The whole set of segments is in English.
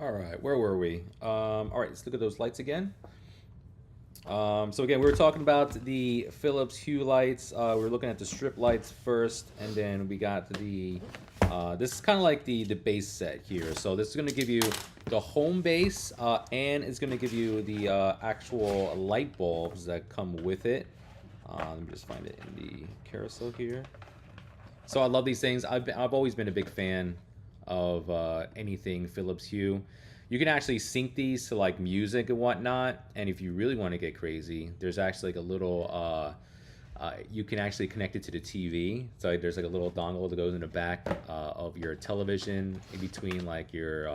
All right, where were we? All right, let's look at those lights again. So again, we were talking about the Philips Hue lights. We were looking at the strip lights first, and then we got the. This is kind of like the base set here. So this is going to give you the home base, and it's going to give you the actual light bulbs that come with it. Let me just find it in the carousel here. So I love these things. I've always been a big fan of anything Philips Hue. You can actually sync these to like music and whatnot. And if you really want to get crazy, there's actually like a little you can actually connect it to the TV. So like, there's like a little dongle that goes in the back of your television in between like your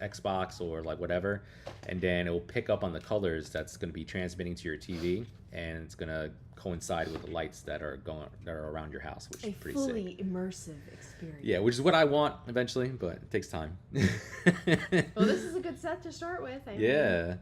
Xbox or like whatever, and then it will pick up on the colors that's going to be transmitting to your TV, and it's going to coincide with the lights that are around your house, which is pretty sick. A fully immersive experience. Yeah, which is what I want eventually, but it takes time. Well, this is a good set to start with. Yeah.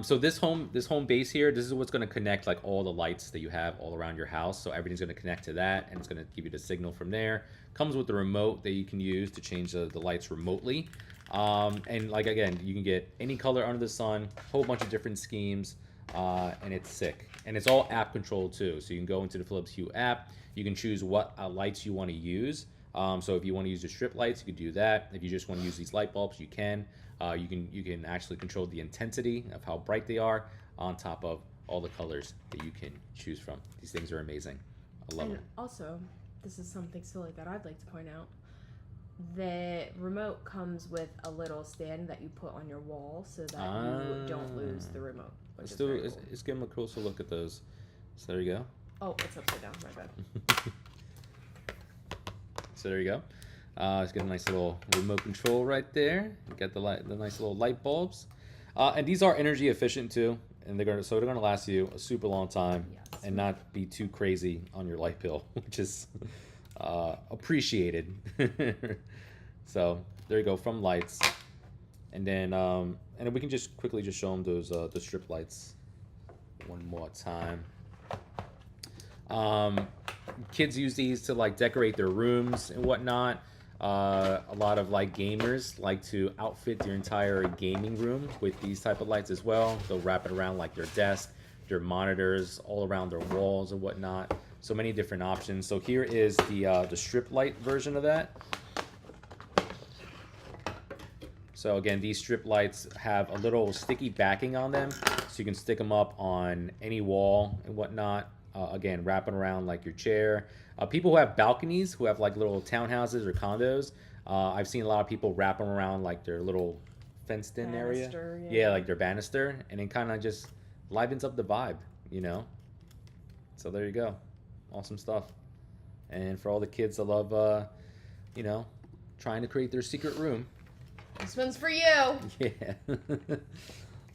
So this home base here, this is what's going to connect like all the lights that you have all around your house. So everything's going to connect to that, and it's going to give you the signal from there. Comes with the remote that you can use to change the lights remotely. And like again, you can get any color under the sun, whole bunch of different schemes, and it's sick. And it's all app controlled too. So you can go into the Philips Hue app. You can choose what lights you want to use. So if you want to use the strip lights, you can do that. If you just want to use these light bulbs, you can. You can actually control the intensity of how bright they are on top of all the colors that you can choose from. These things are amazing. I love them. Also, this is something silly that I'd like to point out. The remote comes with a little stand that you put on your wall so that you don't lose the remote. Let's give them a closer look at those. So there you go. Oh, it's upside down. My bad. So there you go. Let's get a nice little remote control right there. You got the nice little light bulbs, and these are energy efficient too, and they're gonna last you a super long time, yes, and not be too crazy on your light bill, which is appreciated. So there you go from lights, and then we can just quickly just show them those the strip lights one more time. Kids use these to like decorate their rooms and whatnot. A lot of like gamers like to outfit their entire gaming room with these type of lights as well. They'll wrap it around like their desk, their monitors, all around their walls and whatnot. So many different options. So here is the strip light version of that. So again, these strip lights have a little sticky backing on them, so you can stick them up on any wall and whatnot. Again, wrapping around like your chair. People who have balconies, who have like little townhouses or condos, I've seen a lot of people wrap them around like their little fenced-in area. Yeah, like their banister, and it kind of just livens up the vibe, you know. So there you go, awesome stuff. And for all the kids that love, you know, trying to create their secret room. This one's for you. Yeah.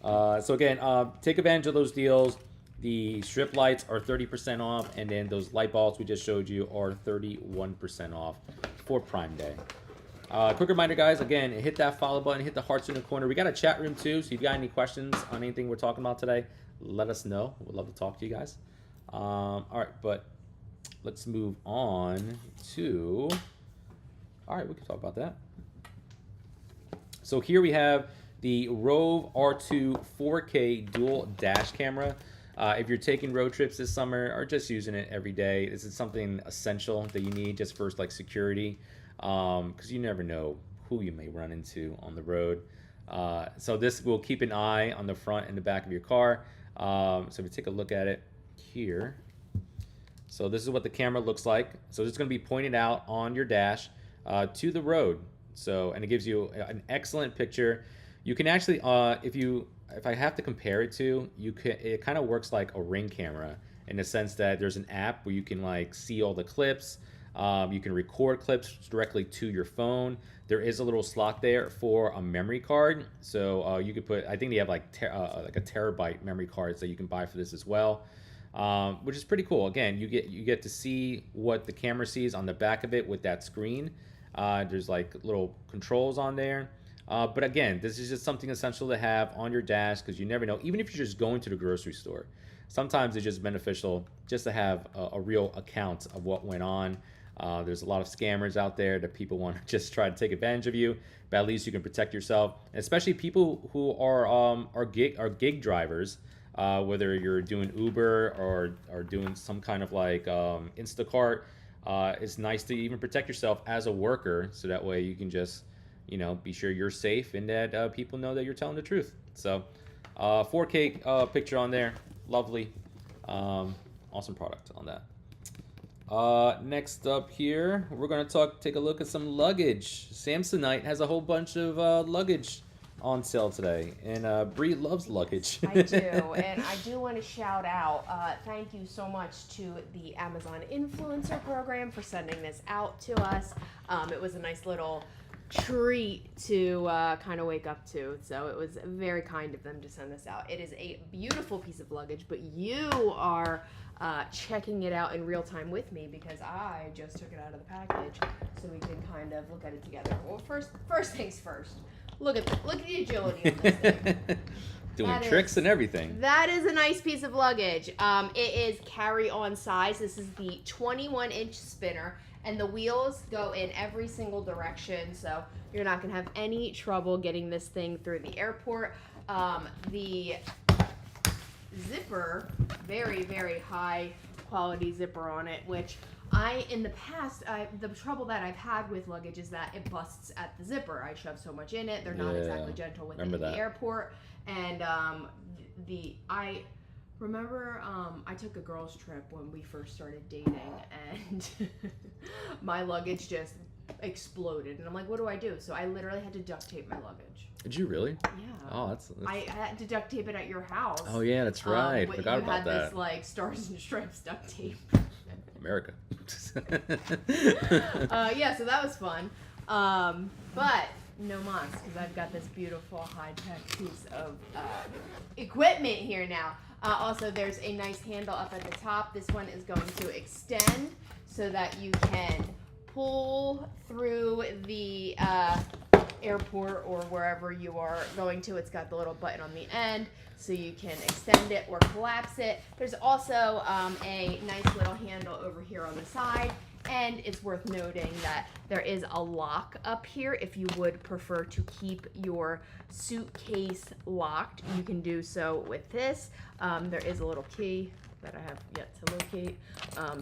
So again, take advantage of those deals. The strip lights are 30% off, and then those light bulbs we just showed you are 31% off for Prime Day. Quick reminder, guys, again, hit that follow button, hit the hearts in the corner. We got a chat room too, so if you got any questions on anything we're talking about today, let us know. We'd love to talk to you guys. All right, but let's move on to... All right, we can talk about that. So here we have the Rove R2 4K dual dash camera. If you're taking road trips this summer or just using it every day, this is something essential that you need just for like security, because you never know who you may run into on the road. So this will keep an eye on the front and the back of your car. So if you take a look at it here, so this is what the camera looks like. So it's going to be pointed out on your dash to the road. So, and it gives you an excellent picture. You can actually, if I have to compare it to, it kind of works like a Ring camera in the sense that there's an app where you can like see all the clips. You can record clips directly to your phone. There is a little slot there for a memory card. So you could put, I think they have like a terabyte memory cards that you can buy for this as well, which is pretty cool. Again, you get to see what the camera sees on the back of it with that screen. There's like little controls on there. But again, this is just something essential to have on your dash because you never know. Even if you're just going to the grocery store, sometimes it's just beneficial just to have a real account of what went on. There's a lot of scammers out there that people want to just try to take advantage of you, but at least you can protect yourself. And especially people who are gig drivers, whether you're doing Uber or doing some kind of like Instacart. It's nice to even protect yourself as a worker, so that way you can just, be sure you're safe and that people know that you're telling the truth. So, 4K picture on there, lovely, awesome product on that. Next up here, we're gonna take a look at some luggage. Samsonite has a whole bunch of luggage on sale today, and Bree loves luggage. I do, and I do want to shout out, thank you so much to the Amazon Influencer Program for sending this out to us. It was a nice little treat to kind of wake up to, so it was very kind of them to send this out. It is a beautiful piece of luggage, but you are checking it out in real time with me because I just took it out of the package, so we can kind of look at it together. Well, first things first. Look at the agility of this thing. Doing tricks and everything. That is a nice piece of luggage. It is carry-on size. This is the 21-inch spinner, and the wheels go in every single direction, so you're not going to have any trouble getting this thing through the airport. The zipper, very, very high quality zipper on it, which in the past, the trouble that I've had with luggage is that it busts at the zipper. I shove so much in it. They're not exactly gentle with it in the airport. And I remember I took a girls' trip when we first started dating, and my luggage just exploded. And I'm like, what do I do? So I literally had to duct tape my luggage. Did you really? Yeah. Oh, that's... I had to duct tape it at your house. Oh yeah, that's right. Forgot about that. You had this like stars and stripes duct tape. America. Yeah, so that was fun. But no mas, because I've got this beautiful high-tech piece of equipment here now. Also, there's a nice handle up at the top. This one is going to extend so that you can pull through the airport or wherever you are going to. It's got the little button on the end, so you can extend it or collapse it. There's also a nice little handle over here on the side, and it's worth noting that there is a lock up here. If you would prefer to keep your suitcase locked, you can do so with this. There is a little key that I have yet to locate.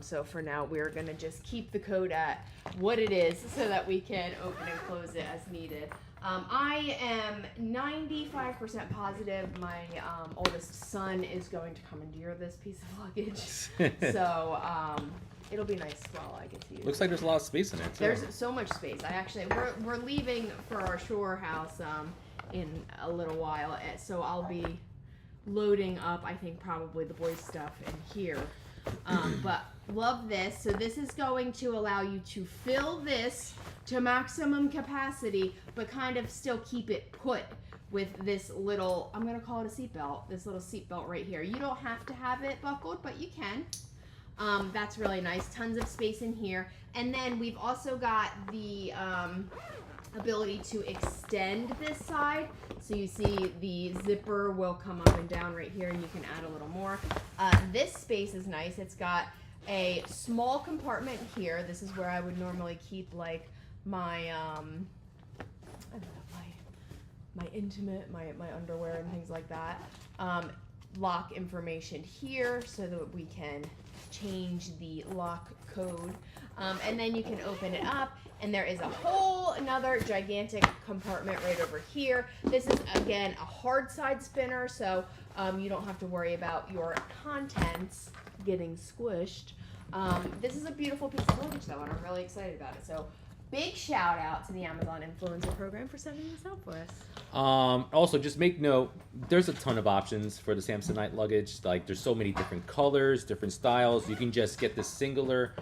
So for now, we're gonna just keep the code at what it is so that we can open and close it as needed. I am 95% positive my oldest son is going to commandeer this piece of luggage. So it'll be nice while I get to use it. Looks like there's a lot of space in it, too. There's so much space. We're leaving for our shore house in a little while, so I'll be loading up, I think, probably the boys' stuff in here. But love this. So this is going to allow you to fill this to maximum capacity, but kind of still keep it put with this little, I'm going to call it a seatbelt, this little seatbelt right here. You don't have to have it buckled, but you can. That's really nice. Tons of space in here. And then we've also got the ability to extend this side. So you see the zipper will come up and down right here, and you can add a little more. This space is nice. It's got a small compartment here. This is where I would normally keep like my I don't know, my intimate, my underwear and things like that. Lock information here so that we can change the lock code. And then you can open it up, and there is a whole another gigantic compartment right over here. This is, again, a hard side spinner, so you don't have to worry about your contents getting squished. This is a beautiful piece of luggage, though, and I'm really excited about it. So big shout out to the Amazon Influencer Program for sending this out for us. Also, just make note, there's a ton of options for the Samsonite luggage. Like, there's so many different colors, different styles. You can just get this singular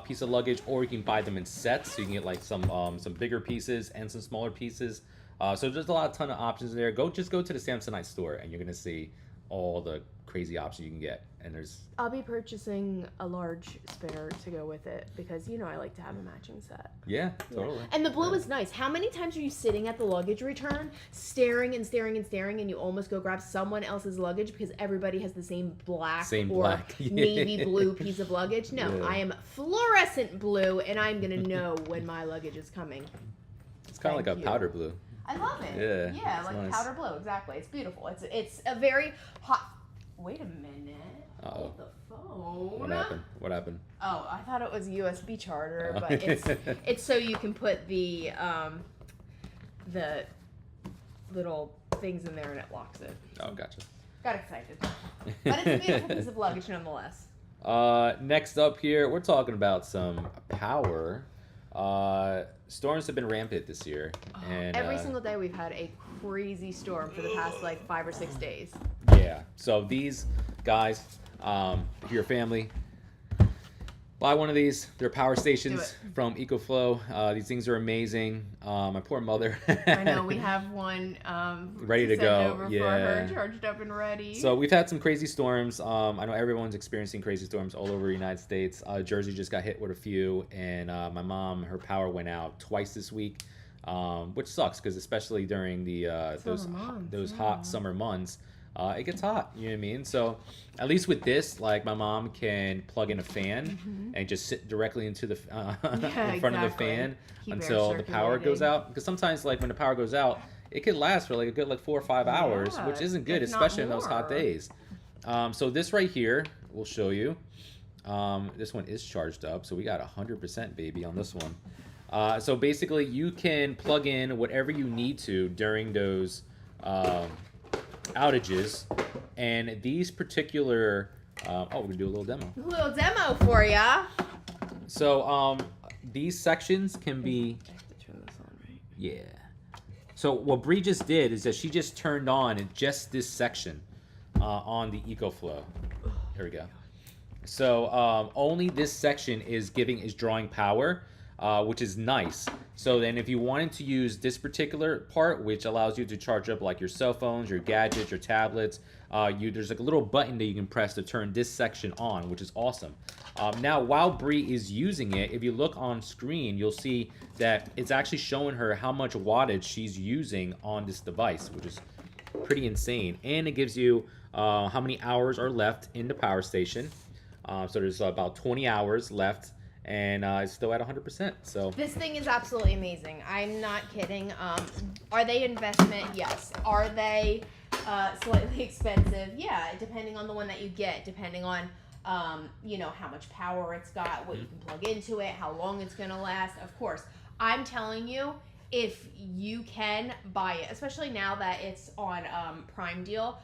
piece of luggage, or you can buy them in sets. So you can get like some bigger pieces and some smaller pieces. So there's a ton of options there. Just go to the Samsonite store, and you're gonna see all the crazy options you can get. And there's I'll be purchasing a large spinner to go with it because I like to have a matching set. yeah, totally. And the blue is nice. How many times are you sitting at the luggage return, staring and staring and staring, and you almost go grab someone else's luggage because everybody has the same black or navy blue piece of luggage? No, Yeah. I am fluorescent blue, and I'm gonna know when my luggage is coming. It's kind of like a powder blue. I love it. Yeah, Yeah, it's like nice. powder blue. Exactly. It's beautiful. It's a very hot. Wait a minute. Uh-oh. Hold the phone. What happened? What happened? Oh, I thought it was USB charger, Oh. but it's so you can put the little things in there and it locks it. Oh, gotcha. Got excited. But it's a beautiful piece of luggage nonetheless. Next up here, we're talking about some power. Storms have been rampant this year, and Every single day we've had a crazy storm for the past like 5 or 6 days. yeah. So these guys, your family, buy one of these. They're power stations from EcoFlow. These things are amazing. My poor mother. I know we have one ready to send go. over Yeah. for her, charged up and ready. So we've had some crazy storms. I know everyone's experiencing crazy storms all over the United States. Jersey just got hit with a few, and my mom, her power went out twice this week, which sucks because especially during the those hot summer months, it gets hot. You know what I mean? So at least with this, like my mom can plug in a fan and just sit directly into the in front of the fan until the power goes out. Because sometimes, like when the power goes out, it could last for like a good 4 or 5 hours, which isn't good, especially in those hot days. So this right here, we'll show you. This one is charged up, so we got 100% baby on this one. So basically, you can plug in whatever you need to during those outages, and these particular we're gonna do a little demo. A little demo for ya. So these sections can be I have to turn this on, right? yeah. So what Bree just did is that she just turned on just this section on the EcoFlow. Here we go. So only this section is drawing power, which is nice. So then if you wanted to use this particular part, which allows you to charge up like your cell phones, your gadgets, your tablets, there's like a little button that you can press to turn this section on, which is awesome. Now, while Bree is using it, if you look on screen, you'll see that it's actually showing her how much wattage she's using on this device, which is pretty insane. And it gives you how many hours are left in the power station. So there's about 20 hours left, and it's still at 100%. So This thing is absolutely amazing. I'm not kidding. Are they investment? Yes. Are they slightly expensive? Yeah, depending on the one that you get, depending on how much power it's got, what you can plug into it, how long it's gonna last. Of course, I'm telling you, if you can buy it, especially now that it's on Prime Deal,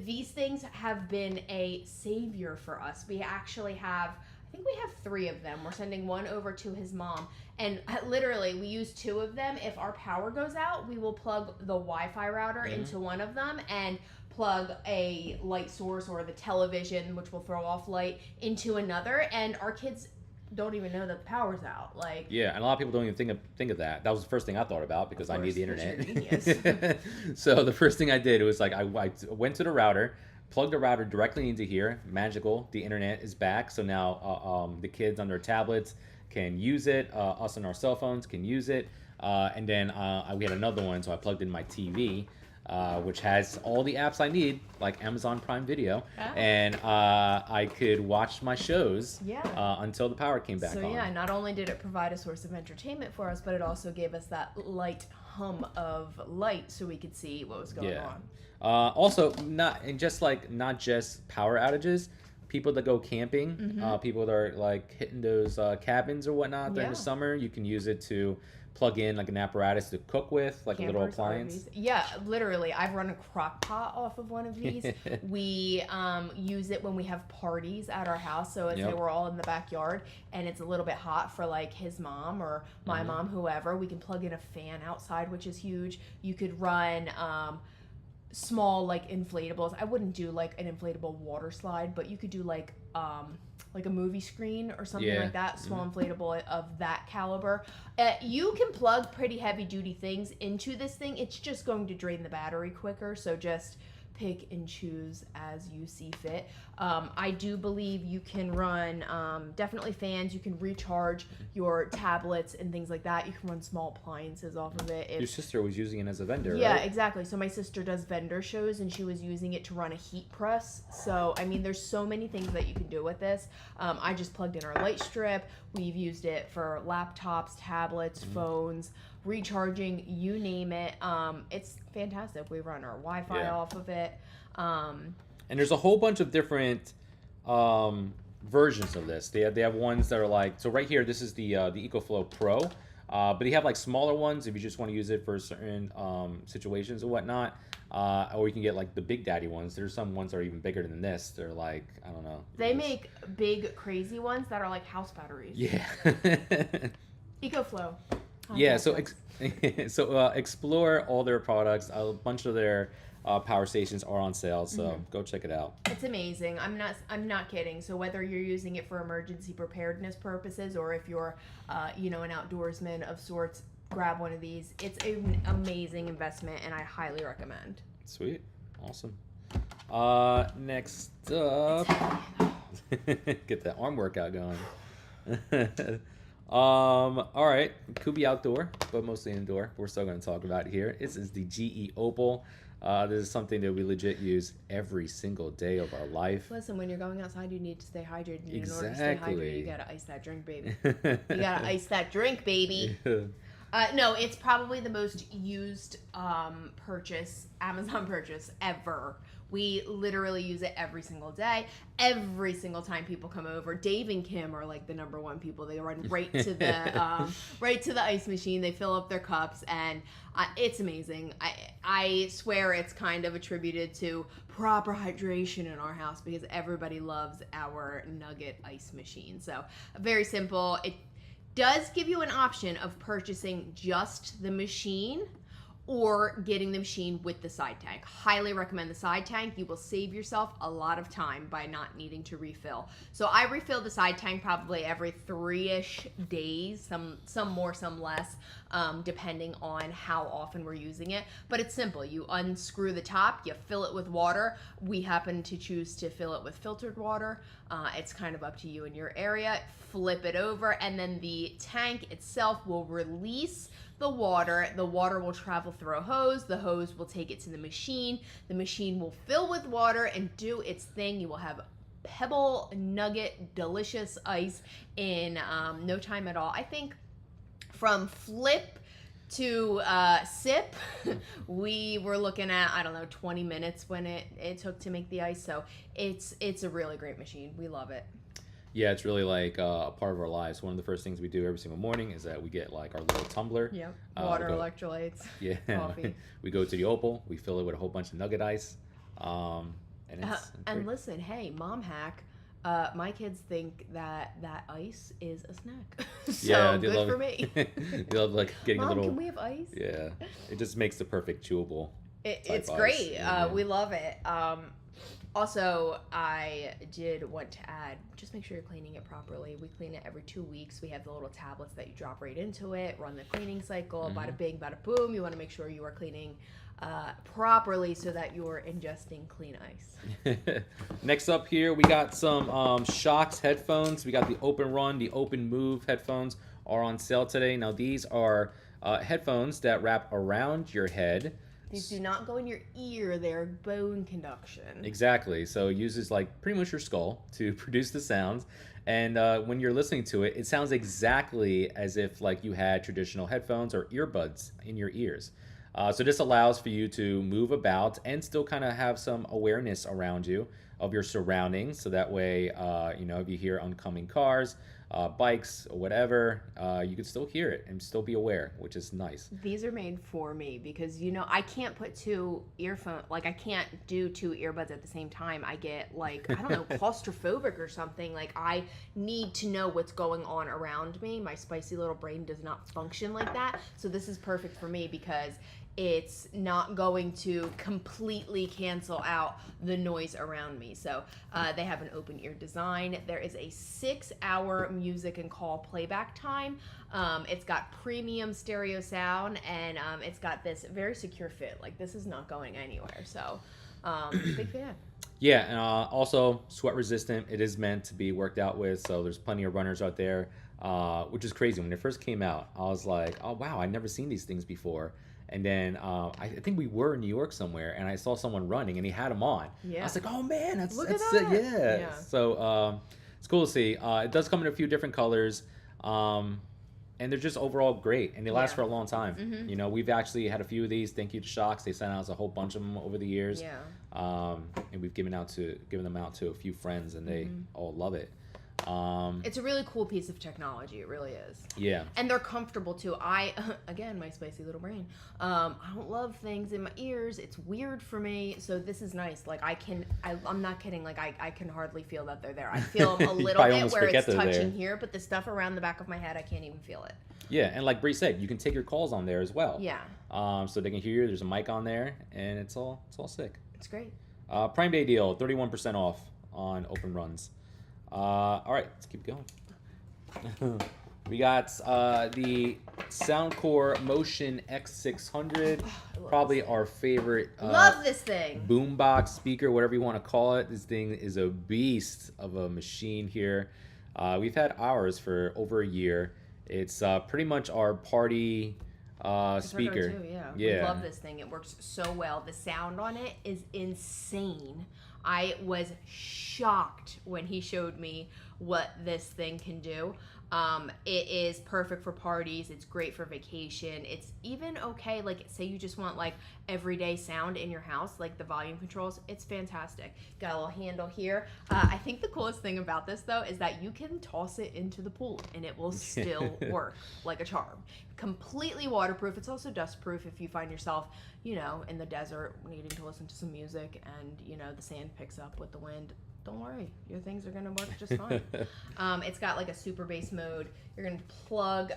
these things have been a savior for us. We actually have, I think we have 3 of them. We're sending one over to his mom, and literally we use 2 of them. If our power goes out, we will plug the Wi-Fi router into one of them and plug a light source or the television, which will throw off light, into another, and our kids don't even know that the power's out. Like, yeah, and a lot of people don't even think of that. That was the first thing I thought about because I need the course, internet. So the first thing I did was like I went to the router, plugged the router directly into here. Magical, the internet is back. So now the kids on their tablets can use it. Us on our cell phones can use it. And then we had another one, so I plugged in my TV. Which has all the apps I need, like Amazon Prime Video, and I could watch my shows until the power came back on. So yeah, not only did it provide a source of entertainment for us, but it also gave us that light hum of light so we could see what was going on. Also, not just power outages. People that go camping, people that are like hitting those cabins or whatnot during the summer, you can use it to plug in like an apparatus to cook with, like Campers, a little appliance. RVs. Yeah, literally. I've run a crock pot off of one of these. We use it when we have parties at our house. So say we're all in the backyard and it's a little bit hot for like his mom or my mom, whoever. We can plug in a fan outside, which is huge. You could run small like inflatables. I wouldn't do like an inflatable water slide, but you could do like a movie screen or something like that, small inflatable of that caliber. You can plug pretty heavy duty things into this thing. It's just going to drain the battery quicker, so just pick and choose as you see fit. I do believe you can run definitely fans. You can recharge your tablets and things like that. You can run small appliances off of it. Your sister was using it as a vendor, Yeah, right? exactly. So my sister does vendor shows, and she was using it to run a heat press. So I mean, there's so many things that you can do with this. I just plugged in our light strip. We've used it for laptops, tablets, phones, recharging, you name it. It's fantastic. We run our Wi-Fi off of it. And there's a whole bunch of different versions of this. They have ones that are like, so right here, this is the EcoFlow Pro, but you have like smaller ones if you just want to use it for certain situations or whatnot. Or you can get like the Big Daddy ones. There's some ones that are even bigger than this. They're like, I don't know. They make big, crazy ones that are like house batteries. Yeah. EcoFlow. Yeah, so explore all their products. A bunch of their power stations are on sale, so go check it out. It's amazing. I'm not kidding. So whether you're using it for emergency preparedness purposes or if you're an outdoorsman of sorts, grab one of these. It's an amazing investment and I highly recommend. Sweet. Awesome. Next up, get that arm workout going. All right, could be outdoor, but mostly indoor. We're still going to talk about it here. This is the GE Opal. This is something that we legit use every single day of our life. Listen, when you're going outside, you need to stay hydrated. And Exactly. in order to stay hydrated, you gotta ice that drink, baby. You gotta ice that drink, baby. No, it's probably the most used Amazon purchase ever. We literally use it every single day. Every single time people come over, Dave and Kim are like the number one people. They run right to the ice machine. They fill up their cups, and it's amazing. I swear it's kind of attributed to proper hydration in our house because everybody loves our Nugget ice machine. So very simple. It does give you an option of purchasing just the machine or getting the machine with the side tank. Highly recommend the side tank. You will save yourself a lot of time by not needing to refill. So I refill the side tank probably every 3-ish days, some more, some less, depending on how often we're using it. But it's simple. You unscrew the top, you fill it with water. We happen to choose to fill it with filtered water. It's kind of up to you in your area. Flip it over, and then the tank itself will release the water. The water will travel through a hose. The hose will take it to the machine. The machine will fill with water and do its thing. You will have Pebble Nugget delicious ice in no time at all. I think from flip to sip, we were looking at, 20 minutes when it took to make the ice. So it's a really great machine. We love it. Yeah, it's really like a part of our lives. One of the first things we do every single morning is that we get like our little tumbler. Yep. Water, electrolytes, yeah, coffee. We go to the Opal. We fill it with a whole bunch of Nugget ice. And and listen, hey, mom hack. My kids think that ice is a snack. So yeah, they good love for me. They love like getting Mom, a little. can we have ice? Yeah, it just makes the perfect chewable. It's ice. great. Yeah. We love it. Also, I did want to add, just make sure you're cleaning it properly. We clean it every 2 weeks. We have the little tablets that you drop right into it, run the cleaning cycle, bada bing, bada boom. You want to make sure you are cleaning properly so that you're ingesting clean ice. Next up here, we got some Shokz headphones. We got the Open Run, the Open Move headphones are on sale today. Now, these are headphones that wrap around your head. These do not go in your ear. They're bone conduction. Exactly. So it uses like pretty much your skull to produce the sounds. And when you're listening to it, it sounds exactly as if like you had traditional headphones or earbuds in your ears. So this allows for you to move about and still kind of have some awareness around you of your surroundings. So that way, if you hear oncoming cars, bikes, or whatever, you can still hear it and still be aware, which is nice. These are made for me because, I can't put two earphones, like I can't do two earbuds at the same time. I get like, I don't know, claustrophobic or something. Like I need to know what's going on around me. My spicy little brain does not function like that. So this is perfect for me because it's not going to completely cancel out the noise around me. So they have an open ear design. There is a 6-hour music and call playback time. It's got premium stereo sound, and it's got this very secure fit. Like this is not going anywhere. So Big fan. Yeah, and also sweat resistant. It is meant to be worked out with, so there's plenty of runners out there, which is crazy. When it first came out, I was like, oh wow, I'd never seen these things before. And then I think we were in New York somewhere, and I saw someone running, and he had them on. I Yeah. was like, oh man, Look at that's that. yeah. Yeah. So it's cool to see. It does come in a few different colors. And they're just overall great, and they last Yeah. for a long time. You know, we've actually had a few of these. Thank you to Shocks; they sent us a whole bunch of them over the years. Yeah. And we've given them out to a few friends, and they all love it. It's a really cool piece of technology. It really is. Yeah, And they're comfortable too. Again, my spicy little brain. I don't love things in my ears. It's weird for me. So this is nice. Like I'm not kidding. Like I can hardly feel that they're there. I feel them a You little probably bit almost where forget it's they're touching there. here, but the stuff around the back of my head, I can't even feel it. yeah, and like Bree said, you can take your calls on there as well. Yeah, So they can hear you. There's a mic on there, and it's all sick. it's great. Prime Day deal, 31% off on open runs. All right, let's keep going. We got the Soundcore Motion X600, probably our favorite Love this thing. boombox speaker, whatever you want to call it. This thing is a beast of a machine here. We've had ours for over a year. It's pretty much our party It's our speaker. go-to, yeah. Yeah. We love this thing. It works so well. The sound on it is insane. I was shocked when he showed me what this thing can do. It is perfect for parties. It's great for vacation. It's even okay, like say you just want like everyday sound in your house, like the volume controls. It's fantastic. Got a little handle here. I think the coolest thing about this though is that you can toss it into the pool and it will still work like a charm. Completely waterproof. It's also dustproof if you find yourself, you know, in the desert needing to listen to some music and, you know, the sand picks up with the wind. Don't worry, your things are gonna work just fine. It's got like a super bass mode. You're gonna plug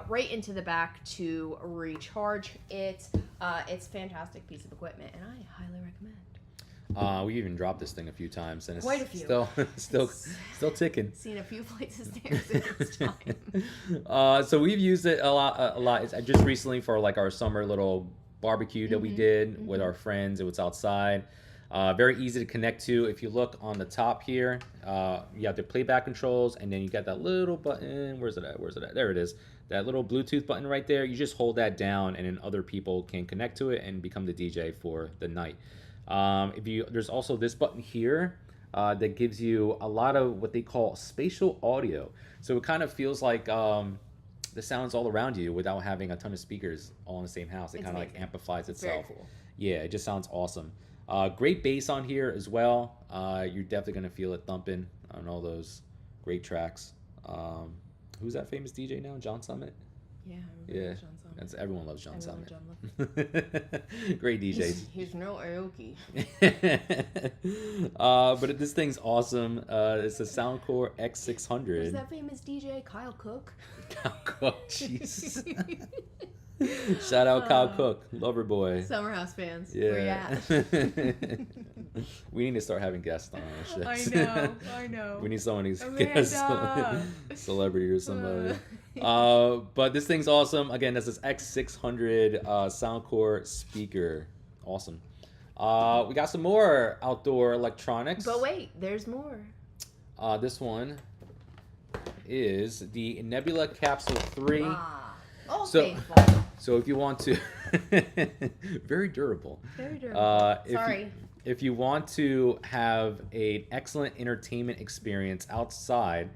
right into the back to recharge it. It's a fantastic piece of equipment, and I highly recommend. We even dropped this thing a few times, and it's Quite a few. still ticking. Seen a few flights of stairs in its time. So we've used it a lot. It's just recently for like our summer little barbecue that we did with our friends. It was outside. Very easy to connect to. If you look on the top here, you have the playback controls, and then you got that little button. Where's it at? There it is. That little Bluetooth button right there. You just hold that down, and then other people can connect to it and become the DJ for the night. There's also this button here that gives you a lot of what they call spatial audio. So it kind of feels like the sounds all around you without having a ton of speakers all in the same house. It It's kind of like amazing. amplifies It's very itself. cool. Yeah, it just sounds awesome. Great bass on here as well. You're definitely gonna feel it thumping on all those great tracks. Who's that famous DJ now? John Summit. Yeah, Yeah, John Summit. that's everyone loves John Everyone Summit. John Great DJs. He's no Aoki. But this thing's awesome. It's a Soundcore Who's X600. that famous DJ? Kyle Cook. Oh, jeez. Shout out Kyle Cook, Lover Boy. Summer House fans. Where you Yeah. at? We need to start having guests on our I shows. I know. We need someone who's Amanda. guest, celebrity or somebody. But this thing's awesome. Again, this is X600 Soundcore speaker. Awesome. We got some more outdoor electronics. But wait, there's more. This one is the Nebula Capsule 3. Oh, So- faithful. So if you want to, very durable. Very durable. Sorry. If you want to have an excellent entertainment experience outside,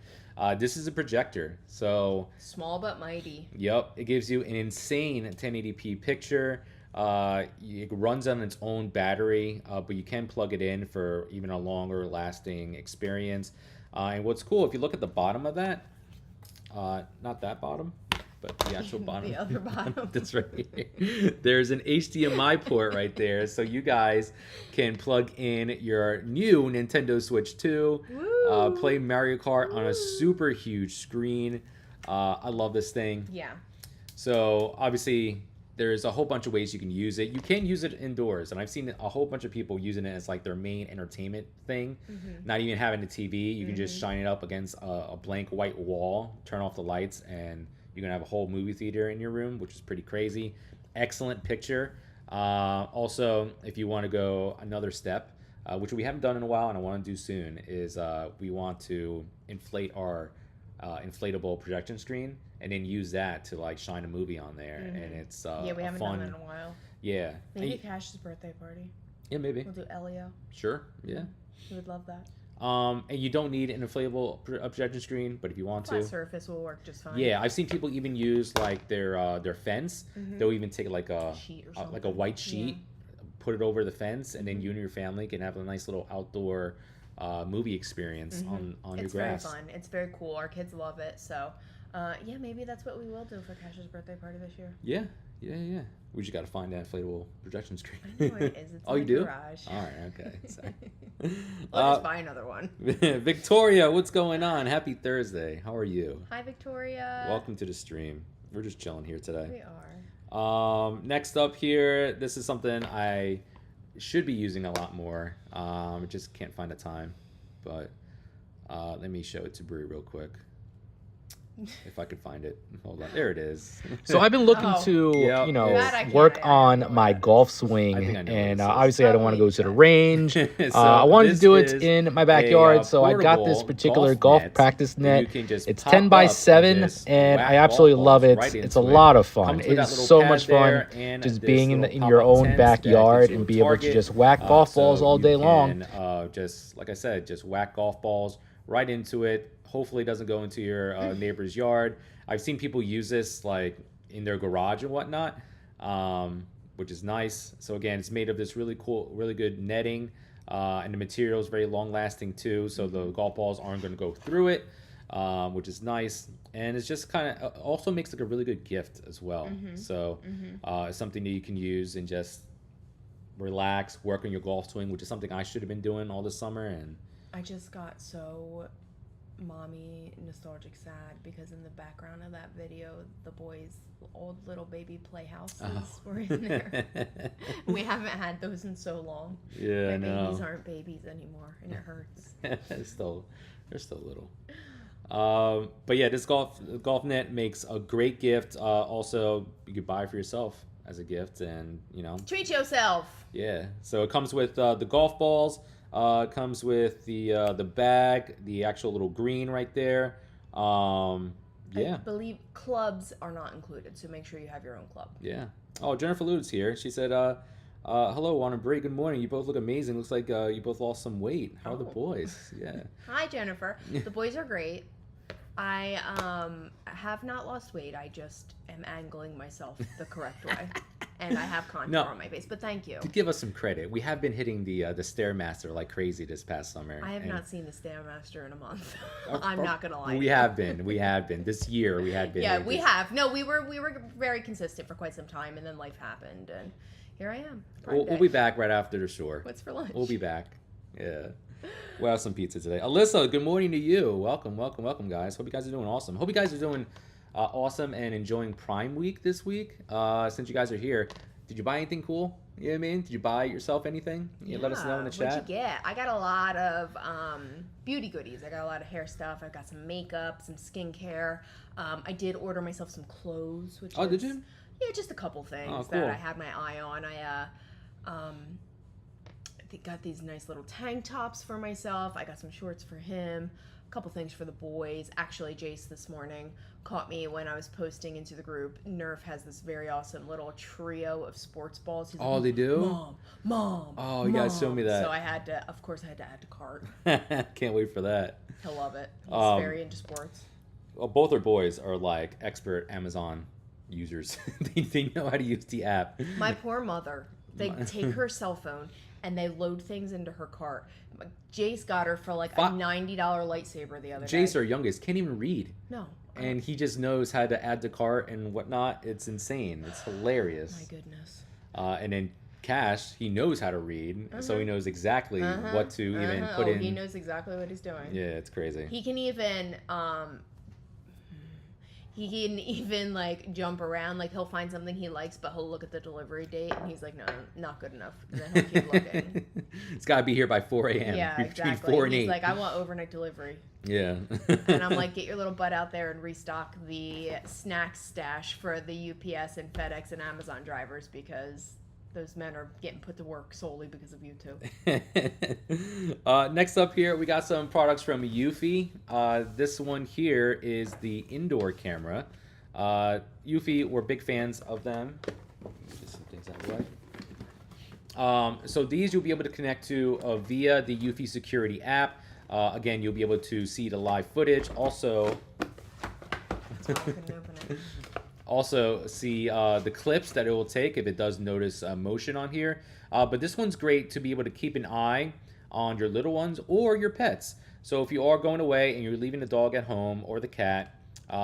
this is a projector. So, Small but mighty. yep, it gives you an insane 1080p picture. It runs on its own battery, but you can plug it in for even a longer lasting experience. And what's cool, if you look at the bottom of that, not that bottom, but the actual bottom. The other bottom. That's right. There's an HDMI port right there, so you guys can plug in your new Nintendo Switch 2, Woo. play Mario Kart on a super huge screen. I love this thing. Yeah. So obviously, there's a whole bunch of ways you can use it. You can use it indoors, and I've seen a whole bunch of people using it as like their main entertainment thing. Not even having a TV, you can just shine it up against a blank white wall, turn off the lights, and you're gonna have a whole movie theater in your room, which is pretty crazy. Excellent picture. Also, if you want to go another step, which we haven't done in a while and I want to do soon, is we want to inflate our inflatable projection screen and then use that to like shine a movie on there. And it's Yeah, we a haven't fun, done that in a while. Yeah. Maybe And Cash's birthday party. yeah, maybe. We'll do Elio. Sure. Yeah. He would love that. And you don't need an inflatable projection screen, but if you want Flat to, surface will work just fine. yeah, I've seen people even use like their fence. They'll even take like a Sheet or like a something. white sheet, put it over the fence, and then you and your family can have a nice little outdoor movie experience on your It's grass. very fun. It's very cool. Our kids love it. So, yeah, maybe that's what we will do for Cash's birthday party this year. Yeah. We just got to find that inflatable projection screen. I know where it is. It's Oh, in you the do? garage. All right. Okay. Sorry. I'll just buy another one. Victoria, what's going on? Happy Thursday. How are you? Hi, Victoria. Welcome to the stream. We're just chilling here today. We are. Next up here, this is something I should be using a lot more. Just can't find the time, but let me show it to Brie real quick. If I could find it. Hold on. There it is. So I've been looking Oh. to, Yep. you know, That I can't- work I don't know on my what golf I swing, think I know what and this is. obviously I don't want to go to the Oh, range. So I wanted to this do it is in my backyard, so I got this portable particular golf golf net practice that you net. can just It's pop 10 by up and 7, just and whack I absolutely golf love balls it. right It's a into it. lot of fun. Comes with that It's little so pad much fun there and just this being in, little in your pop-up own tent that gives backyard you and a be able to target. just whack golf balls So all day you long. can, just like I said, just whack golf balls right into it. Hopefully, it doesn't go into your neighbor's yard. I've seen people use this like in their garage and whatnot, which is nice. So again, it's made of this really cool, really good netting, and the material is very long lasting too. So the golf balls aren't going to go through it, which is nice. And it's just kind of also makes like a really good gift as well. So it's something that you can use and just relax, work on your golf swing, which is something I should have been doing all this summer. And I just got so mommy nostalgic sad because in the background of that video, the boys' old little baby playhouses were in there. We haven't had those in so long. yeah, My I know. babies aren't babies anymore, and it hurts. they're still little. But yeah, this golf net makes a great gift. Also, you could buy for yourself as a gift, and you know, Treat yourself. yeah. So it comes with the golf balls. It comes with the bag, the actual little green right there. I Yeah, believe clubs are not included, so make sure you have your own club. yeah. Oh, Jennifer Lewis here. She said, "Hello, Juan and Bray. Good morning. You both look amazing. Looks like you both lost some weight. How are the Oh. boys? Yeah." Hi, Jennifer. The boys are great. I have not lost weight. I just am angling myself the correct way, and I have contour No. on my face. But thank you. To give us some credit, we have been hitting the Stairmaster like crazy this past summer. I have and not seen the Stairmaster in a month. our- I'm not gonna lie. We have been this year. We had been. Yeah, like we this. have. No, we were very consistent for quite some time, and then life happened, and here I am. Prime We'll Day. be back right after the shore. What's for lunch? We'll be back. Yeah. We'll have some pizza today. Alyssa, good morning to you. Welcome, guys. Hope you guys are doing awesome. Hope you guys are doing awesome and enjoying Prime Week this week. Since you guys are here, did you buy anything cool? You know what I mean? Did you buy yourself anything? Let us know in the chat. What'd you get? I got a lot of beauty goodies. I got a lot of hair stuff. I got some makeup, some skincare. I did order myself some clothes. Which Oh, is, did you? Yeah, just a couple things Oh, that cool. I had my eye on. I got these nice little tank tops for myself. I got some shorts for him. A couple things for the boys. Actually, Jace this morning caught me when I was posting into the group. Nerf has this very awesome little trio of sports balls. He's Oh, like, they do? Mom. Oh, you gotta show me that. So I had to add to cart. Can't wait for that. He'll love it. He's very into sports. Well, both our boys are like expert Amazon users. they know how to use the app. My poor mother. They take her cell phone and they load things into her cart. Jace got her for like a $90 lightsaber the other day. Jace, our youngest, can't even read. No. And he just knows how to add to cart and whatnot. It's insane. It's hilarious. My goodness. And then Cash, he knows how to read, so he knows exactly what to even put in. He knows exactly what he's doing. Yeah, it's crazy. He can even like jump around. Like he'll find something he likes, but he'll look at the delivery date and he's like, no, not good enough. And then he'll keep looking. It's got to be here by 4 a.m. Yeah, Between exactly. 4 and He's 8. like, I want overnight delivery. Yeah. And I'm like, get your little butt out there and restock the snack stash for the UPS and FedEx and Amazon drivers because those men are getting put to work solely because of you two. Next up here, we got some products from Eufy. This one here is the indoor camera. Eufy, we're big fans of them. Just some things out of the way. So these you'll be able to connect to via the Eufy security app. Again, you'll be able to see the live footage. Also, That's why I couldn't open it. also see the clips that it will take if it does notice motion on here. But this one's great to be able to keep an eye on your little ones or your pets. So if you are going away and you're leaving the dog at home or the cat,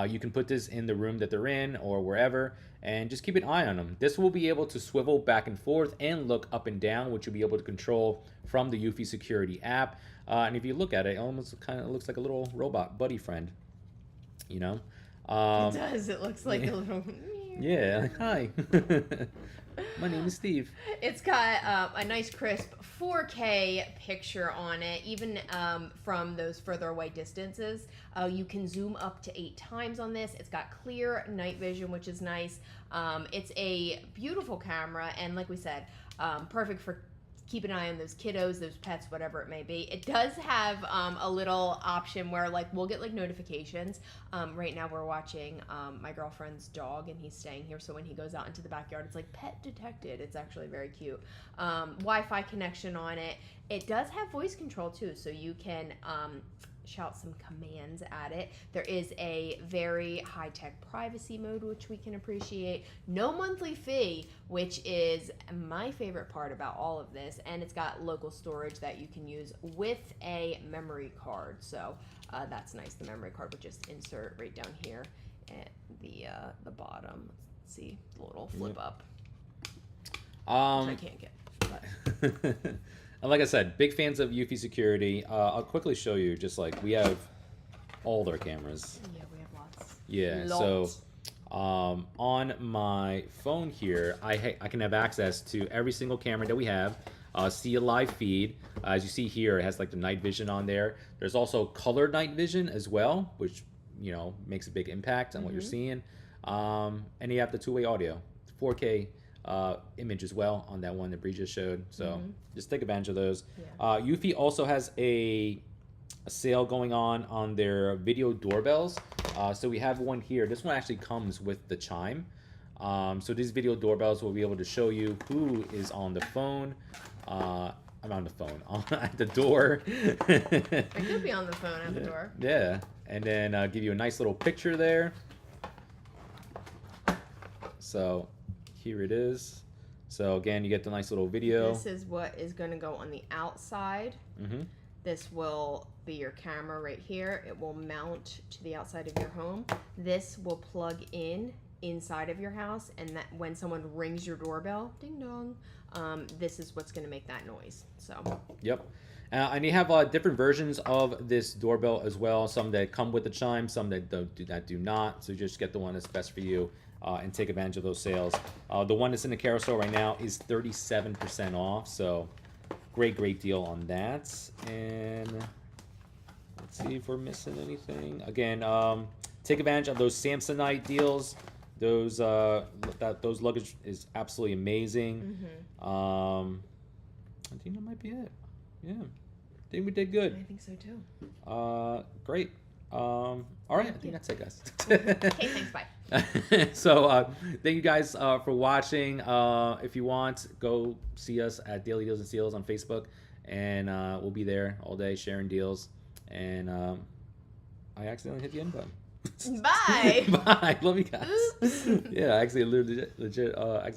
you can put this in the room that they're in or wherever and just keep an eye on them. This will be able to swivel back and forth and look up and down, which you'll be able to control from the Eufy security app. And if you look at it, it almost kind of looks like a little robot buddy friend, you know? It does. It looks like a little. Yeah, like, hi. My name is Steve. It's got a nice crisp 4K picture on it, even from those further away distances. You can zoom up to 8 times on this. It's got clear night vision, which is nice. It's a beautiful camera, and like we said, perfect for keep an eye on those kiddos, those pets, whatever it may be. It does have a little option where like we'll get like notifications. Right now we're watching my girlfriend's dog and he's staying here. So when he goes out into the backyard, it's like pet detected. It's actually very cute. Wi-Fi connection on it. It does have voice control too. So you can shout some commands at it. There is a very high-tech privacy mode, which we can appreciate. No monthly fee, which is my favorite part about all of this. And it's got local storage that you can use with a memory card. So that's nice. The memory card would just insert right down here at the bottom. Let's see, the little flip up, which I can't get. And like I said, big fans of Eufy Security. I'll quickly show you, just like we have all their cameras. Yeah, we have lots. Yeah, Lots. so on my phone here, I can have access to every single camera that we have, see a live feed. As you see here, it has like the night vision on there. There's also color night vision as well, which, you know, makes a big impact on what you're seeing. And you have the two-way audio, 4K image as well on that one that Bree just showed. So just take advantage of those. Yeah. Eufy also has a sale going on their video doorbells. So we have one here. This one actually comes with the chime. So these video doorbells will be able to show you who is on the phone. I'm on the phone, at the door. It could be on the phone at the door. Yeah, and then give you a nice little picture there. So here it is. So again, you get the nice little video. This is what is going to go on the outside. This will be your camera right here. It will mount to the outside of your home. This will plug in inside of your house, and that when someone rings your doorbell, ding dong, this is what's going to make that noise. So Yep. And you have different versions of this doorbell as well. Some that come with the chime, some that do not. So just get the one that's best for you and take advantage of those sales. The one that's in the carousel right now is 37% off. So great deal on that. And let's see if we're missing anything. Again, take advantage of those Samsonite deals. Those luggage is absolutely amazing. I think that might be it. Yeah, I think we did good. I think so too. Great. All right, I think that's it, guys. Okay, thanks, bye. So thank you guys for watching. If you want, go see us at Daily Deals and Steals on Facebook, and we'll be there all day sharing deals. And I accidentally hit the end button. Bye. Bye. Love you guys. Oops. Yeah, actually legit accidentally